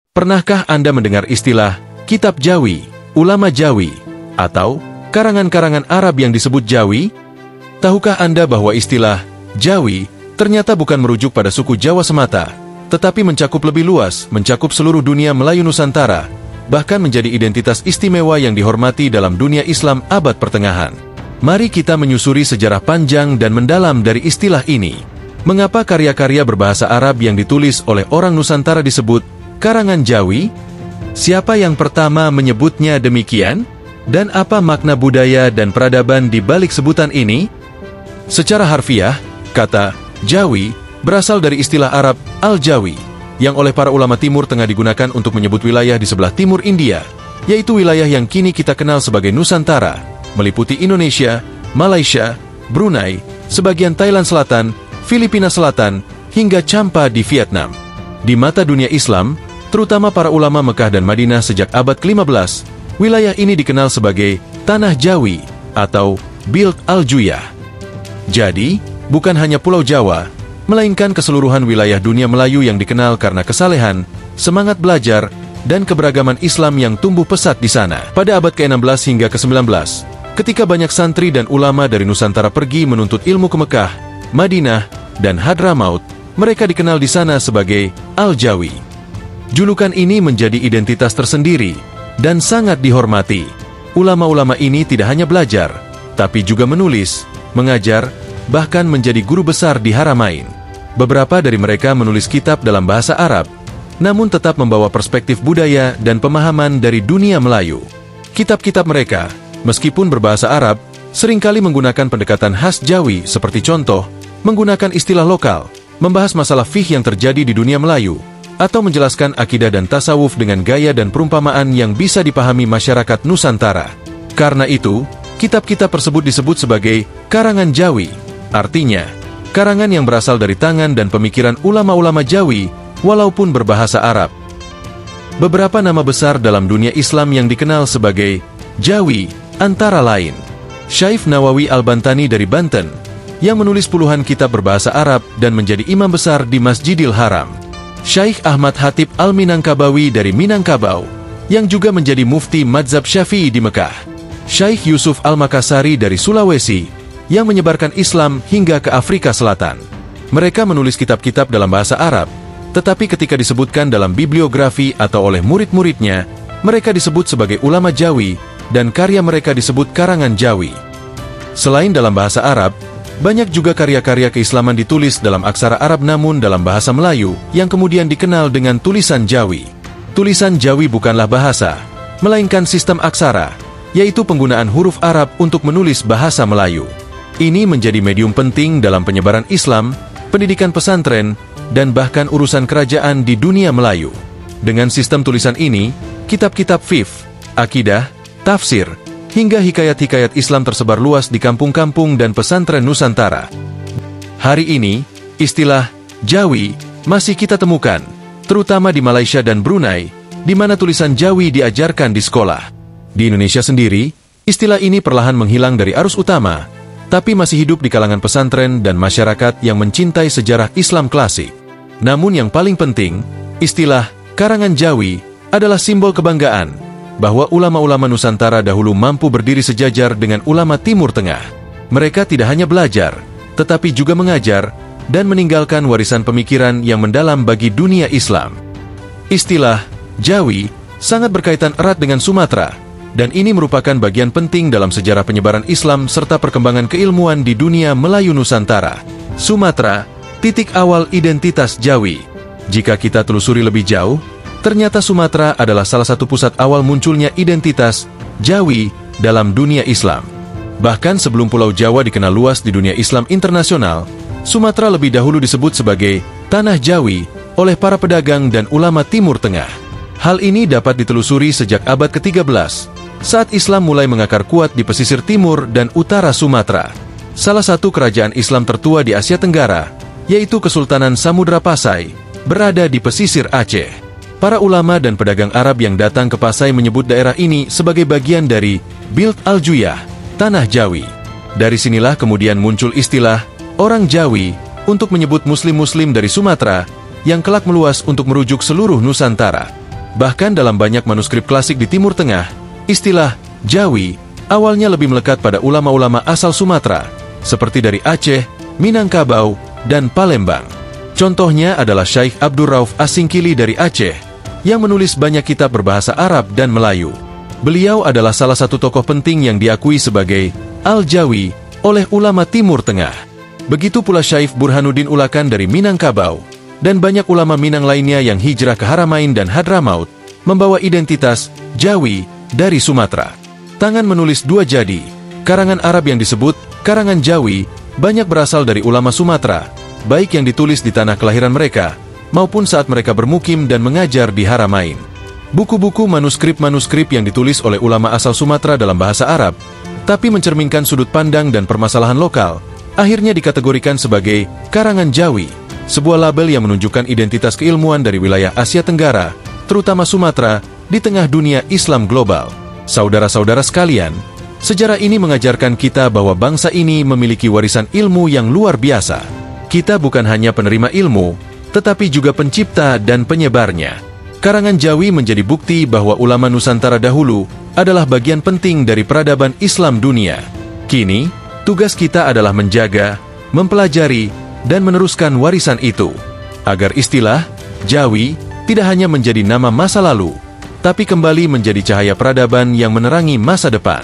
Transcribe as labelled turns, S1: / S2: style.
S1: Pernahkah Anda mendengar istilah Kitab Jawi, Ulama Jawi, atau karangan-karangan Arab yang disebut Jawi? Tahukah Anda bahwa istilah Jawi ternyata bukan merujuk pada suku Jawa semata, tetapi mencakup lebih luas, mencakup seluruh dunia Melayu Nusantara, bahkan menjadi identitas istimewa yang dihormati dalam dunia Islam abad pertengahan. Mari kita menyusuri sejarah panjang dan mendalam dari istilah ini. Mengapa karya-karya berbahasa Arab yang ditulis oleh orang Nusantara disebut karangan Jawi? Siapa yang pertama menyebutnya demikian? Dan apa makna budaya dan peradaban di balik sebutan ini? Secara harfiah, kata Jawi berasal dari istilah Arab Al-Jawi, yang oleh para ulama Timur Tengah digunakan untuk menyebut wilayah di sebelah timur India, yaitu wilayah yang kini kita kenal sebagai Nusantara, meliputi Indonesia, Malaysia, Brunei, sebagian Thailand Selatan, Filipina Selatan, hingga Champa di Vietnam. Di mata dunia Islam, terutama para ulama Mekah dan Madinah sejak abad ke-15, wilayah ini dikenal sebagai Tanah Jawi atau Bild Al-Juyah. Jadi, bukan hanya Pulau Jawa, melainkan keseluruhan wilayah dunia Melayu yang dikenal karena kesalehan, semangat belajar, dan keberagaman Islam yang tumbuh pesat di sana. Pada abad ke-16 hingga ke-19, ketika banyak santri dan ulama dari Nusantara pergi menuntut ilmu ke Mekah, Madinah, dan Hadramaut, mereka dikenal di sana sebagai Al-Jawi. Julukan ini menjadi identitas tersendiri dan sangat dihormati. Ulama-ulama ini tidak hanya belajar, tapi juga menulis, mengajar, bahkan menjadi guru besar di Haramain. Beberapa dari mereka menulis kitab dalam bahasa Arab, namun tetap membawa perspektif budaya dan pemahaman dari dunia Melayu. Kitab-kitab mereka, meskipun berbahasa Arab, seringkali menggunakan pendekatan khas Jawi seperti contoh, menggunakan istilah lokal, membahas masalah fikih yang terjadi di dunia Melayu, atau menjelaskan akidah dan tasawuf dengan gaya dan perumpamaan yang bisa dipahami masyarakat Nusantara. Karena itu, kitab-kitab tersebut disebut sebagai karangan Jawi, artinya, karangan yang berasal dari tangan dan pemikiran ulama-ulama Jawi, walaupun berbahasa Arab. Beberapa nama besar dalam dunia Islam yang dikenal sebagai Jawi, antara lain, Syekh Nawawi Al-Bantani dari Banten, yang menulis puluhan kitab berbahasa Arab dan menjadi imam besar di Masjidil Haram. Syekh Ahmad Hatib Al-Minangkabawi dari Minangkabau, yang juga menjadi mufti Madzhab Syafi'i di Mekah. Syekh Yusuf Al-Makassari dari Sulawesi, yang menyebarkan Islam hingga ke Afrika Selatan. Mereka menulis kitab-kitab dalam bahasa Arab, tetapi ketika disebutkan dalam bibliografi atau oleh murid-muridnya, mereka disebut sebagai ulama Jawi, dan karya mereka disebut karangan Jawi. Selain dalam bahasa Arab, banyak juga karya-karya keislaman ditulis dalam aksara Arab namun dalam bahasa Melayu, yang kemudian dikenal dengan tulisan Jawi. Tulisan Jawi bukanlah bahasa, melainkan sistem aksara, yaitu penggunaan huruf Arab untuk menulis bahasa Melayu. Ini menjadi medium penting dalam penyebaran Islam, pendidikan pesantren, dan bahkan urusan kerajaan di dunia Melayu. Dengan sistem tulisan ini, kitab-kitab fiqh, akidah, tafsir, hingga hikayat-hikayat Islam tersebar luas di kampung-kampung dan pesantren Nusantara. Hari ini, istilah Jawi masih kita temukan, terutama di Malaysia dan Brunei, di mana tulisan Jawi diajarkan di sekolah. Di Indonesia sendiri, istilah ini perlahan menghilang dari arus utama, tapi masih hidup di kalangan pesantren dan masyarakat yang mencintai sejarah Islam klasik. Namun yang paling penting, istilah karangan Jawi adalah simbol kebanggaan bahwa ulama-ulama Nusantara dahulu mampu berdiri sejajar dengan ulama Timur Tengah. Mereka tidak hanya belajar, tetapi juga mengajar dan meninggalkan warisan pemikiran yang mendalam bagi dunia Islam. Istilah Jawi sangat berkaitan erat dengan Sumatera, dan ini merupakan bagian penting dalam sejarah penyebaran Islam serta perkembangan keilmuan di dunia Melayu Nusantara. Sumatera, titik awal identitas Jawi. Jika kita telusuri lebih jauh, ternyata Sumatera adalah salah satu pusat awal munculnya identitas Jawi dalam dunia Islam. Bahkan sebelum Pulau Jawa dikenal luas di dunia Islam internasional, Sumatera lebih dahulu disebut sebagai Tanah Jawi oleh para pedagang dan ulama Timur Tengah. Hal ini dapat ditelusuri sejak abad ke-13, saat Islam mulai mengakar kuat di pesisir timur dan utara Sumatera. Salah satu kerajaan Islam tertua di Asia Tenggara, yaitu Kesultanan Samudra Pasai, berada di pesisir Aceh. Para ulama dan pedagang Arab yang datang ke Pasai menyebut daerah ini sebagai bagian dari Bild Al-Juyah, Tanah Jawi. Dari sinilah kemudian muncul istilah orang Jawi untuk menyebut muslim-muslim dari Sumatera yang kelak meluas untuk merujuk seluruh Nusantara. Bahkan dalam banyak manuskrip klasik di Timur Tengah, istilah Jawi awalnya lebih melekat pada ulama-ulama asal Sumatera, seperti dari Aceh, Minangkabau, dan Palembang. Contohnya adalah Syekh Abdul Rauf Asingkili dari Aceh, yang menulis banyak kitab berbahasa Arab dan Melayu. Beliau adalah salah satu tokoh penting yang diakui sebagai Al-Jawi oleh ulama Timur Tengah. Begitu pula Syekh Burhanuddin Ulakan dari Minangkabau, dan banyak ulama Minang lainnya yang hijrah ke Haramain dan Hadramaut, membawa identitas Jawi dari Sumatera. Tangan menulis dua jadi, karangan Arab yang disebut karangan Jawi, banyak berasal dari ulama Sumatera, baik yang ditulis di tanah kelahiran mereka, maupun saat mereka bermukim dan mengajar di Haramain. Buku-buku manuskrip-manuskrip yang ditulis oleh ulama asal Sumatera dalam bahasa Arab, tapi mencerminkan sudut pandang dan permasalahan lokal, akhirnya dikategorikan sebagai karangan Jawi, sebuah label yang menunjukkan identitas keilmuan dari wilayah Asia Tenggara, terutama Sumatera, di tengah dunia Islam global. Saudara-saudara sekalian, sejarah ini mengajarkan kita bahwa bangsa ini memiliki warisan ilmu yang luar biasa. Kita bukan hanya penerima ilmu, tetapi juga pencipta dan penyebarnya. Karangan Jawi menjadi bukti bahwa ulama Nusantara dahulu adalah bagian penting dari peradaban Islam dunia. Kini, tugas kita adalah menjaga, mempelajari, dan meneruskan warisan itu, agar istilah Jawi tidak hanya menjadi nama masa lalu, tapi kembali menjadi cahaya peradaban yang menerangi masa depan.